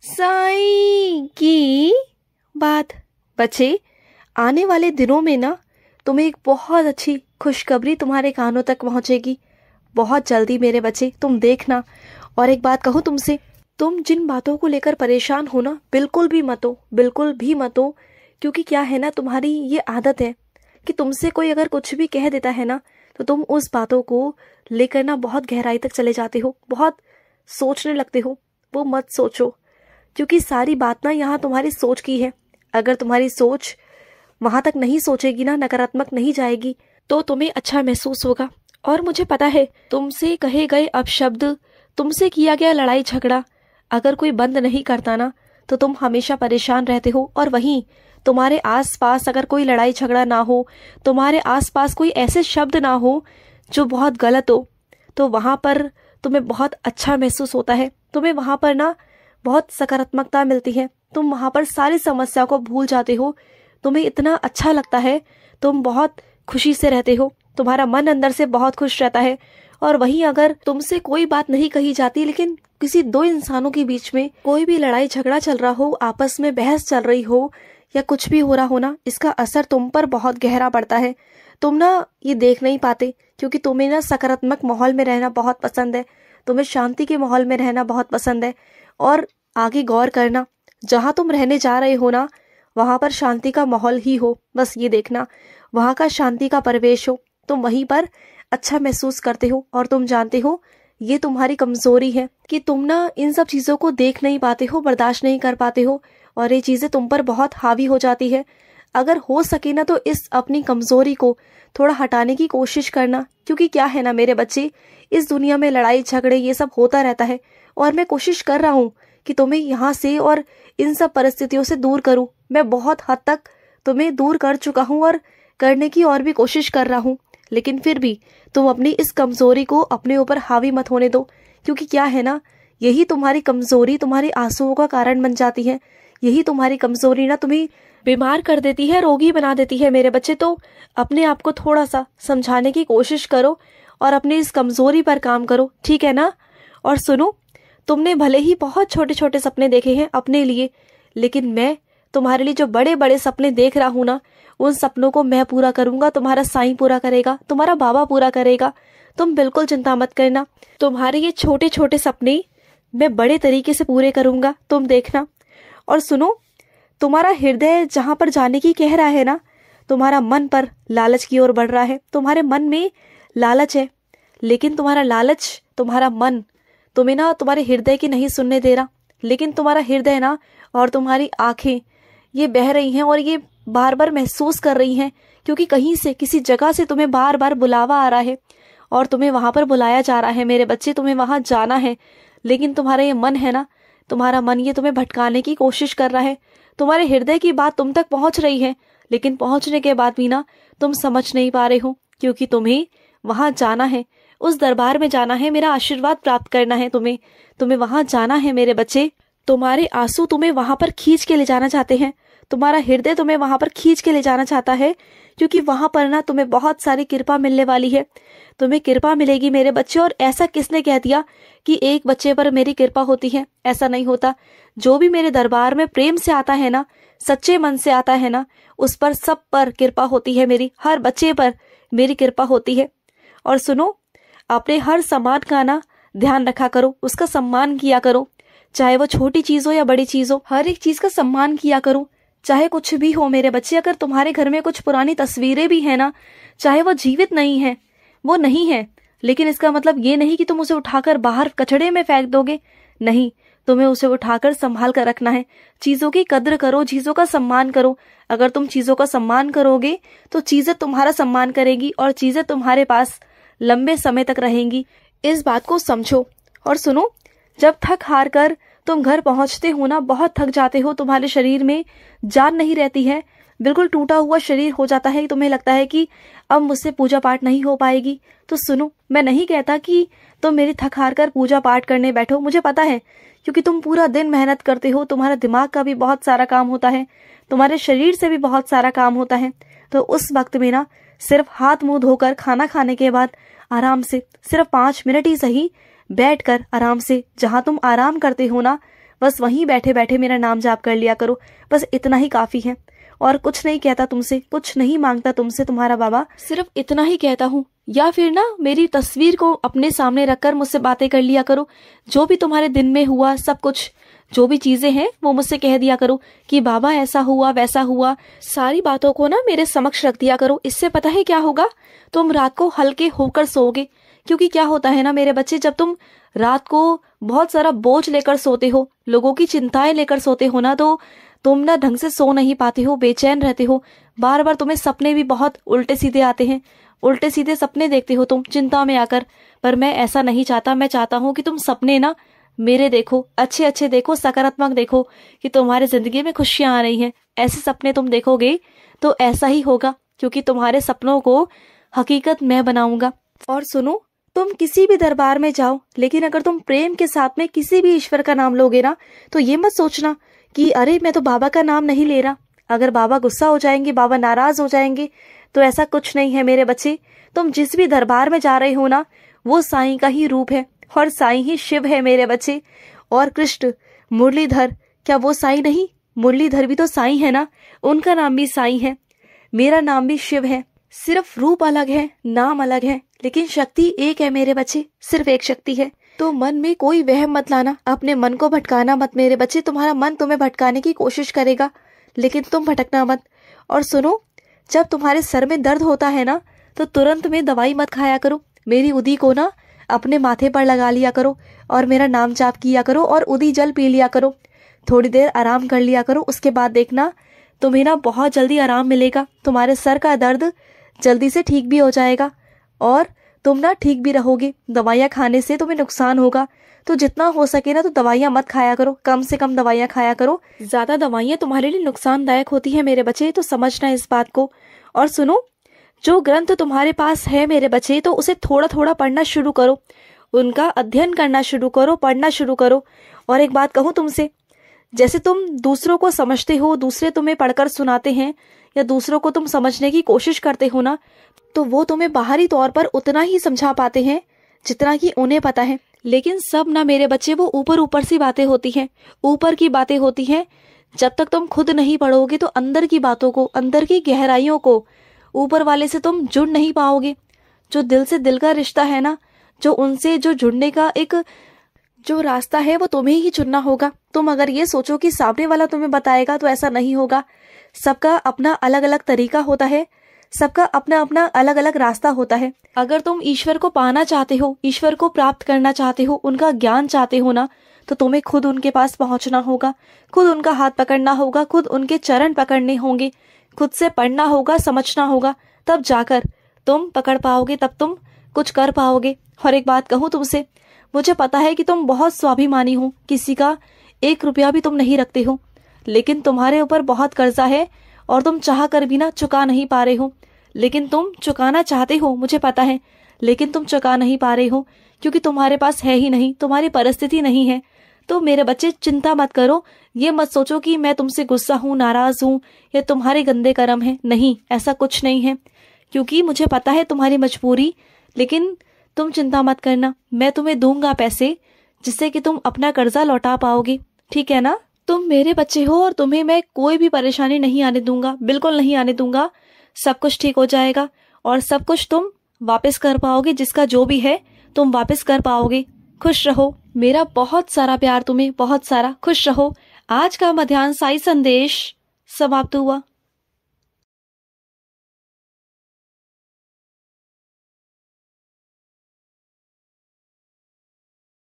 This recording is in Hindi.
साईं की बात। बच्चे, आने वाले दिनों में ना तुम्हें एक बहुत अच्छी खुशखबरी तुम्हारे कानों तक पहुंचेगी, बहुत जल्दी मेरे बच्चे, तुम देखना। और एक बात कहूँ तुमसे, तुम जिन बातों को लेकर परेशान हो ना, बिल्कुल भी मत हो, बिल्कुल भी मत हो। क्योंकि क्या है ना, तुम्हारी ये आदत है कि तुमसे कोई अगर कुछ भी कह देता है ना, तो तुम उस बातों को लेकर ना बहुत गहराई तक चले जाते हो, बहुत सोचने लगते हो। वो मत सोचो, क्योंकि सारी बात ना यहाँ तुम्हारी सोच की है। अगर तुम्हारी सोच वहां तक नहीं सोचेगी ना, नकारात्मक नहीं जाएगी, तो तुम्हें अच्छा महसूस होगा। और मुझे पता है, तुमसे कहे गए अपशब्द, तुमसे किया गया लड़ाई झगड़ा अगर कोई बंद नहीं करता ना, तो तुम हमेशा परेशान रहते हो। और वहीं तुम्हारे आसपास अगर कोई लड़ाई झगड़ा ना हो, तुम्हारे आसपास कोई ऐसे शब्द ना हो जो बहुत गलत हो, तो वहां पर तुम्हें बहुत अच्छा महसूस होता है। तुम्हें वहां पर ना बहुत सकारात्मकता मिलती है। तुम वहां पर सारी समस्या को भूल जाते हो। तुम्हें इतना अच्छा लगता है, तुम बहुत खुशी से रहते हो, तुम्हारा मन अंदर से बहुत खुश रहता है। और वहीं अगर तुमसे कोई बात नहीं कही जाती, लेकिन किसी दो इंसानों के बीच में कोई भी लड़ाई झगड़ा चल रहा हो, आपस में बहस चल रही हो, या कुछ भी हो रहा हो ना, इसका असर तुम पर बहुत गहरा पड़ता है। तुम ना ये देख नहीं पाते, क्योंकि तुम्हें ना सकारात्मक माहौल में रहना बहुत पसंद है, तुम्हें शांति के माहौल में रहना बहुत पसंद है। और आगे गौर करना, जहाँ तुम रहने जा रहे हो ना, वहां पर शांति का माहौल ही हो। बस ये देखना, वहां का शांति का परिवेश हो, तुम वहीं पर अच्छा महसूस करते हो। और तुम जानते हो, ये तुम्हारी कमजोरी है कि तुम ना इन सब चीजों को देख नहीं पाते हो, बर्दाश्त नहीं कर पाते हो, और ये चीजें तुम पर बहुत हावी हो जाती है। अगर हो सके ना, तो इस अपनी कमजोरी को थोड़ा हटाने की कोशिश करना। क्योंकि क्या है ना मेरे बच्चे, इस दुनिया में लड़ाई झगड़े ये सब होता रहता है, और मैं कोशिश कर रहा हूँ कि तुम्हें यहाँ से और इन सब परिस्थितियों से दूर करूँ। मैं बहुत हद तक तुम्हें दूर कर चुका हूँ और करने की और भी कोशिश कर रहा हूँ, लेकिन फिर भी तुम अपनी इस कमजोरी को अपने ऊपर हावी मत होने दो। क्योंकि क्या है ना, यही तुम्हारी कमजोरी तुम्हारे आंसुओं का कारण बन जाती है। यही तुम्हारी कमजोरी ना तुम्हें बीमार कर देती है, रोगी बना देती है मेरे बच्चे। तो अपने आप को थोड़ा सा समझाने की कोशिश करो और अपनी इस कमजोरी पर काम करो, ठीक है ना। और सुनो, तुमने भले ही बहुत छोटे छोटे सपने देखे हैं अपने लिए, लेकिन मैं तुम्हारे लिए जो बड़े बड़े सपने देख रहा हूं ना, उन सपनों को मैं पूरा करूंगा, तुम्हारा साईं पूरा करेगा, तुम्हारा बाबा पूरा करेगा। तुम बिल्कुल चिंता मत करना, तुम्हारे ये छोटे छोटे सपने मैं बड़े तरीके से पूरे करूंगा, तुम देखना। और सुनो, तुम्हारा हृदय जहां पर जाने की कह रहा है ना, तुम्हारा मन पर लालच की ओर बढ़ रहा है। तुम्हारे मन में लालच है, लेकिन तुम्हारा लालच, तुम्हारा मन तुम्हें ना तुम्हारे हृदय की नहीं सुनने दे रहा। लेकिन तुम्हारा हृदय ना और तुम्हारी आंखें ये बह रही हैं, और ये बार बार महसूस कर रही हैं, क्योंकि कहीं से किसी जगह से तुम्हें बार बार बुलावा आ रहा है, और तुम्हें वहां पर बुलाया जा रहा है मेरे बच्चे, तुम्हें वहां जाना है। लेकिन तुम्हारा ये मन है ना, तुम्हारा मन ये तुम्हें भटकाने की कोशिश कर रहा है। तुम्हारे हृदय की बात तुम तक पहुंच रही है, लेकिन पहुंचने के बाद भी ना तुम समझ नहीं पा रहे हो, क्योंकि तुम्हें वहां जाना है, उस दरबार में जाना है, मेरा आशीर्वाद प्राप्त करना है तुम्हें। तुम्हें वहां जाना है मेरे बच्चे। तुम्हारे आंसू तुम्हें वहां पर खींच के ले जाना चाहते हैं, तुम्हारा हृदय तुम्हें वहां पर खींच के ले जाना चाहता है, क्योंकि वहां पर ना तुम्हें बहुत सारी कृपा मिलने वाली है। तुम्हें कृपा मिलेगी मेरे बच्चे। और ऐसा किसने कह दिया कि एक बच्चे पर मेरी कृपा होती है? ऐसा नहीं होता। जो भी मेरे दरबार में प्रेम से आता है ना, सच्चे मन से आता है ना, उस पर सब पर कृपा होती है मेरी, हर बच्चे पर मेरी कृपा होती है। और सुनो, अपने हर सामान का ना ध्यान रखा करो, उसका सम्मान किया करो, चाहे वो छोटी चीज हो या बड़ी चीज हो, हर एक चीज का सम्मान किया करो, चाहे कुछ भी हो मेरे बच्चे। अगर तुम्हारे घर में कुछ पुरानी तस्वीरें भी है ना, चाहे वो जीवित नहीं है, वो नहीं है, लेकिन इसका मतलब ये नहीं कि तुम उसे उठाकर बाहर कचड़े में फेंक दोगे। नहीं, तुम्हें उसे उठाकर संभाल कर रखना है। चीजों की कद्र करो, चीजों का सम्मान करो। अगर तुम चीजों का सम्मान करोगे तो चीजें तुम्हारा सम्मान करेंगी, और चीजें तुम्हारे पास लंबे समय तक रहेंगी। इस बात को समझो। और सुनो, जब थक हार कर तुम घर पहुंचते हो ना, बहुत थक जाते हो, तुम्हारे शरीर में जान नहीं रहती है, बिल्कुल टूटा हुआ शरीर हो जाता है, तुम्हें लगता है कि अब मुझसे पूजा पाठ नहीं हो पाएगी। तो सुनो, मैं नहीं कहता कि तुम मेरी थक हार कर पूजा पाठ करने बैठो, मुझे पता है, क्योंकि तुम पूरा दिन मेहनत करते हो, तुम्हारा दिमाग का भी बहुत सारा काम होता है, तुम्हारे शरीर से भी बहुत सारा काम होता है। तो उस वक्त में ना सिर्फ हाथ मुंह धोकर खाना खाने के बाद आराम से सिर्फ 5 मिनट ही सही बैठकर आराम से, जहां तुम आराम करते हो ना, बस वहीं बैठे बैठे मेरा नाम जाप कर लिया करो, बस इतना ही काफी है। और कुछ नहीं कहता तुमसे, कुछ नहीं मांगता तुमसे तुम्हारा बाबा, सिर्फ इतना ही कहता हूँ। या फिर ना मेरी तस्वीर को अपने सामने रखकर मुझसे बातें कर लिया करो, जो भी तुम्हारे दिन में हुआ सब कुछ, जो भी चीजें हैं वो मुझसे कह दिया करो कि बाबा ऐसा हुआ वैसा हुआ, सारी बातों को ना मेरे समक्ष रख दिया करो। इससे पता है क्या होगा, तुम रात को हल्के होकर सोओगे। क्योंकि क्या होता है ना मेरे बच्चे, जब तुम रात को बहुत सारा बोझ लेकर सोते हो, लोगों की चिंताएं लेकर सोते हो ना, तो तुम ना ढंग से सो नहीं पाते हो, बेचैन रहते हो, बार बार तुम्हें सपने भी बहुत उल्टे सीधे आते हैं, उल्टे सीधे सपने देखते हो तुम चिंता में आकर। पर मैं ऐसा नहीं चाहता, मैं चाहता हूँ कि तुम सपने ना मेरे देखो, अच्छे अच्छे देखो, सकारात्मक देखो कि तुम्हारे जिंदगी में खुशियां आ रही हैं। ऐसे सपने तुम देखोगे तो ऐसा ही होगा, क्योंकि तुम्हारे सपनों को हकीकत मैं बनाऊंगा। और सुनो, तुम किसी भी दरबार में जाओ, लेकिन अगर तुम प्रेम के साथ में किसी भी ईश्वर का नाम लोगे ना, तो ये मत सोचना कि अरे मैं तो बाबा का नाम नहीं ले रहा, अगर बाबा गुस्सा हो जाएंगे, बाबा नाराज हो जाएंगे। तो ऐसा कुछ नहीं है मेरे बच्चे। तुम जिस भी दरबार में जा रहे हो ना, वो साईं का ही रूप है, और साईं ही शिव है मेरे बच्चे। और कृष्ण, मुरलीधर, क्या वो साईं नहीं? मुरलीधर भी तो साईं है ना, उनका नाम भी साईं है, मेरा नाम भी शिव है। सिर्फ रूप अलग है, नाम अलग है, लेकिन शक्ति एक है मेरे बच्चे, सिर्फ एक शक्ति है। तो मन में कोई वहम मत लाना, अपने मन को भटकाना मत मेरे बच्चे। तुम्हारा मन तुम्हें भटकाने की कोशिश करेगा, लेकिन तुम भटकना मत। और सुनो, जब तुम्हारे सर में दर्द होता है ना, तो तुरंत में दवाई मत खाया करो। मेरी उदी को ना अपने माथे पर लगा लिया करो, और मेरा नाम जाप किया करो, और उदी जल पी लिया करो, थोड़ी देर आराम कर लिया करो। उसके बाद देखना तुम्हें ना बहुत जल्दी आराम मिलेगा, तुम्हारे सर का दर्द जल्दी से ठीक भी हो जाएगा, और तुम ना ठीक भी रहोगे। दवाइयाँ खाने से तुम्हें नुकसान होगा, तो जितना हो सके ना तो दवाइयाँ मत खाया करो, कम से कम दवाइयाँ खाया करो। ज्यादा दवाइयाँ तुम्हारे लिए नुकसानदायक होती है मेरे बच्चे, तो समझना इस बात को। और सुनो, जो ग्रंथ तुम्हारे पास है मेरे बच्चे, तो उसे थोड़ा थोड़ा पढ़ना शुरू करो, उनका अध्ययन करना शुरू करो, पढ़ना शुरू करो। और एक बात कहूँ तुमसे, जैसे तुम दूसरों को समझते हो, दूसरे तुम्हें पढ़कर सुनाते हैं, या दूसरों को तुम समझने की कोशिश करते हो ना, तो वो तुम्हें बाहरी तौर पर उतना ही समझा पाते हैं जितना कि उन्हें पता है। लेकिन सब ना मेरे बच्चे वो ऊपर ऊपर सी बातें होती हैं, ऊपर की बातें होती हैं। जब तक तुम खुद नहीं पढ़ोगे तो अंदर की बातों को, अंदर की गहराइयों को, ऊपर वाले से तुम जुड़ नहीं पाओगे। जो दिल से दिल का रिश्ता है ना, जो उनसे जो जुड़ने का एक जो रास्ता है, वो तुम्हें ही चुनना होगा। तुम अगर ये सोचो कि सामने वाला तुम्हें बताएगा, तो ऐसा नहीं होगा। सबका अपना अलग अलग तरीका होता है, सबका अपना अपना अलग अलग रास्ता होता है। अगर तुम ईश्वर को पाना चाहते हो, ईश्वर को प्राप्त करना चाहते हो, उनका ज्ञान चाहते हो ना, तो तुम्हें खुद उनके पास पहुंचना होगा, खुद उनका हाथ पकड़ना होगा, खुद उनके चरण पकड़ने होंगे, खुद से पढ़ना होगा, समझना होगा, तब जाकर तुम पकड़ पाओगे, तब तुम कुछ कर पाओगे। और एक बात कहूँ तुमसे, मुझे पता है कि तुम बहुत स्वाभिमानी हो, किसी का 1 रुपया भी तुम नहीं रखते हो, लेकिन तुम्हारे ऊपर बहुत कर्जा है, और तुम चाह कर भी ना चुका नहीं पा रहे हो। लेकिन तुम चुकाना चाहते हो, मुझे पता है, लेकिन तुम चुका नहीं पा रहे हो, क्योंकि तुम्हारे पास है ही नहीं, तुम्हारी परिस्थिति नहीं है। तो मेरे बच्चे, चिंता मत करो, ये मत सोचो कि मैं तुमसे गुस्सा हूँ, नाराज हूँ, या तुम्हारे गंदे कर्म है। नहीं, ऐसा कुछ नहीं है, क्योंकि मुझे पता है तुम्हारी मजबूरी। लेकिन तुम चिंता मत करना, मैं तुम्हें दूंगा पैसे, जिससे कि तुम अपना कर्जा लौटा पाओगे, ठीक है ना? तुम मेरे बच्चे हो, और तुम्हें मैं कोई भी परेशानी नहीं आने दूंगा, बिल्कुल नहीं आने दूंगा। सब कुछ ठीक हो जाएगा, और सब कुछ तुम वापस कर पाओगे, जिसका जो भी है तुम वापस कर पाओगे। खुश रहो, मेरा बहुत सारा प्यार तुम्हें, बहुत सारा। खुश रहो। आज का मध्याह्न साई संदेश समाप्त हुआ।